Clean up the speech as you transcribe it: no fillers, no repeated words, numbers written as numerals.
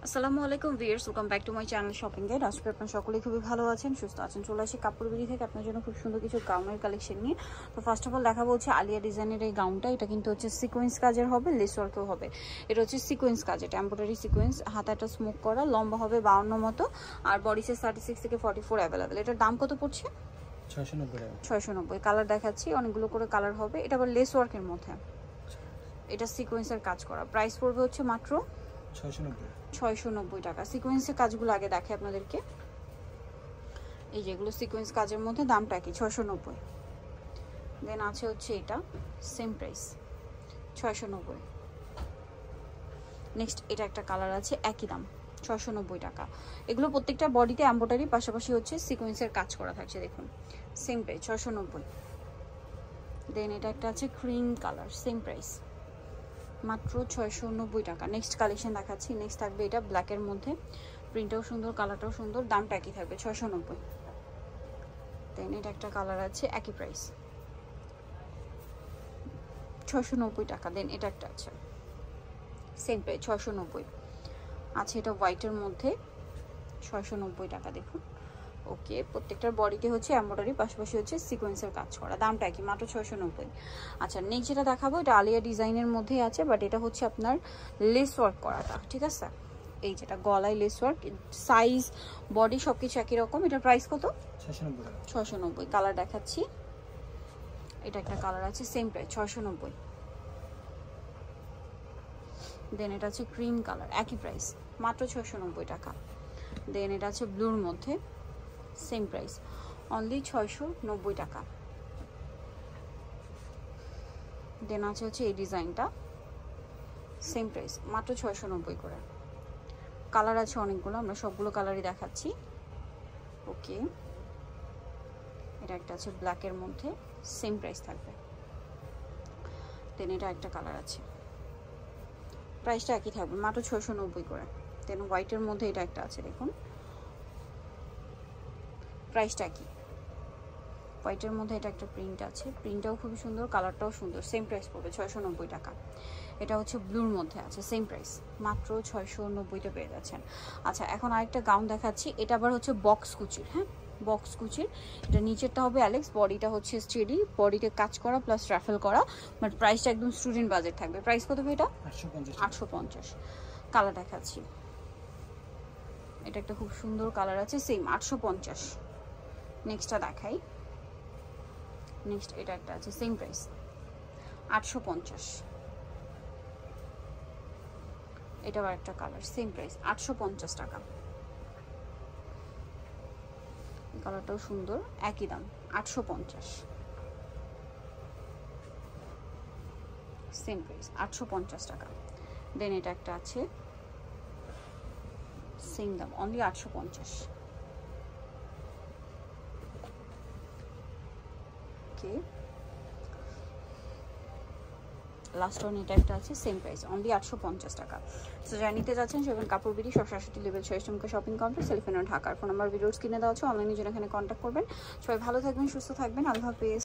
আসসালামু আলাইকুম viewers, welcome back to my channel shopping guide. আজকে আপনারা সকলেই খুবই ভালো আছেন, সুস্থ আছেন। চলে আসি কাপড় বিড়ি থেকে আপনার জন্য খুব সুন্দর কিছু গাউনের কালেকশন নিয়ে। তো ফার্স্ট অফ অল দেখাবো হচ্ছে আলিয়া ডিজাইনের এই গাউনটা। এটা কিন্তু হচ্ছে সিকোয়েন্স কাজের হবে, লেস ওয়ার্কেও হবে। এটা হচ্ছে সিকোয়েন্স কাজ, এটা এমব্রয়ডারি সিকোয়েন্স, হাতাটা স্মোক করা, লম্বা হবে 52 মতো, আর বডি সাইজ 36 থেকে 44 অ্যাভেলেবেল। এটার দাম কত পড়ছে? 690। কালার দেখাচ্ছি, অনেকগুলো করে কালার হবে। এটা আবার লেস ওয়ার্কের মধ্যে, এটা সিকোয়েন্সের কাজ করা। প্রাইস পড়বে হচ্ছে মাত্র 690 টাকা। সিকোয়েন্সের কাজগুলো আগে দেখে আপনাদেরকে, এই যেগুলো সিকোয়েন্স কাজের মধ্যে দামটা কি 690। দেন আছে হচ্ছে এটা সেম প্রাইস 690। নেক্সট এটা একটা কালার আছে, একই দাম 690 টাকা। এগুলো প্রত্যেকটা বডিতে এমব্রয়ডারি, পাশাপাশি হচ্ছে সিকোয়েন্সের কাজ করা থাকছে। দেখুন সেম প্রাইস 690। দেন এটা একটা আছে ক্রিম কালার, সেম প্রাইস মাত্র 690 টাকা। নেক্সট কালেকশন দেখাচ্ছি। নেক্সট থাকবে এটা ব্ল্যাকের মধ্যে, প্রিন্টটাও সুন্দর, কালারটাও সুন্দর, দামটা একই থাকবে 690। দেন এটা একটা কালার আছে, একই প্রাইস 690 টাকা। দেন এটা একটা আছে সেম প্রাইস 690 আছে। এটা হোয়াইটের মধ্যে 690 টাকা। দেখুন ওকে, প্রত্যেকটার বডিতে হচ্ছে এমব্রয়ডারি, পাশাপাশি হচ্ছে সিকোয়েন্সের কাজ করা, দামটা কি মাত্র 690। আচ্ছা নেক্সট যেটা দেখাবো, এটা আলিয়া ডিজাইনের মধ্যেই আছে, বাট এটা হচ্ছে আপনার লেস ওয়ার্ক করাটা, ঠিক আছে। এই যেটা গলায় লেস ওয়ার্ক, সাইজ বডি সবকিছু একই রকম। এটার প্রাইস কত? 690। কালার দেখাচ্ছি, এটা একটা কালার আছে, সেম প্রাইস 690। দেন এটা আছে ক্রিম কালার, একই প্রাইস মাত্র 690 টাকা। দেন এটা আছে ব্লুর মধ্যে, সেম প্রাইস অনলি 690 টাকা। দেন আছে হচ্ছে এই ডিজাইনটা, সেম প্রাইস মাত্র 690 করে। কালার আছে অনেকগুলো, আমরা সবগুলো কালারই দেখাচ্ছি। ওকে, এটা একটা আছে ব্ল্যাকের মধ্যে, সেম প্রাইস থাকবে। দেন এটা একটা কালার আছে, প্রাইসটা একই থাকবে মাত্র 690 করে। দেন হোয়াইটের মধ্যে এটা একটা আছে, দেখুন প্রাইসটা কি। হোয়াইটের মধ্যে এটা একটা প্রিন্ট আছে, প্রিন্টটাও খুবই সুন্দর, কালারটাও সুন্দর, সেম প্রাইস পড়বে 690 টাকা। এটা হচ্ছে ব্লুর মধ্যে আছে, সেম প্রাইস মাত্র 690তে পেয়ে যাচ্ছেন। আচ্ছা এখন আরেকটা গাউন দেখাচ্ছি, এটা আবার হচ্ছে বক্স কুচির, হ্যাঁ বক্স কুচির। এটা নিচেরটা হবে অ্যালেক্স, বডিটা হচ্ছে স্টেডি, বডিতে কাজ করা প্লাস রাফেল করা, বাট প্রাইসটা একদম স্টুডেন্ট বাজেট থাকবে। প্রাইস কত হবে এটা? 850। কালার দেখাচ্ছি, এটা একটা খুব সুন্দর কালার আছে, সেম 850। নেক্সটটা দেখাই। নেক্সট এটা একটা আছে, সেম প্রাইস 850। এটা আবার একটা কালার, সেম প্রাইস 850 টাকা। এই কালারটাও সুন্দর, একই দাম 850, সেম প্রাইস 850 টাকা। দেন এটা একটা আছে, সেম দাম অনলি 850। ওকে, লাস্ট ওয়ান এটা একটা আছে, সেম প্রাইস অনলি 850 টাকা। সো যারা নিতে যাচ্ছেন সেখানে কাপড় বিড়ি 67 লেভেল 6 শপিং কমপ্লেক্স, সেলিফোন ঢাকার ফোন নাম্বার ভিডিওস কিনে দেওয়া আছে, অনলাইনে জন্য এখানে কন্ট্যাক্ট করবেন। সবাই ভালো থাকবেন, সুস্থ থাকবেন, আল্লাহ হাফেজ।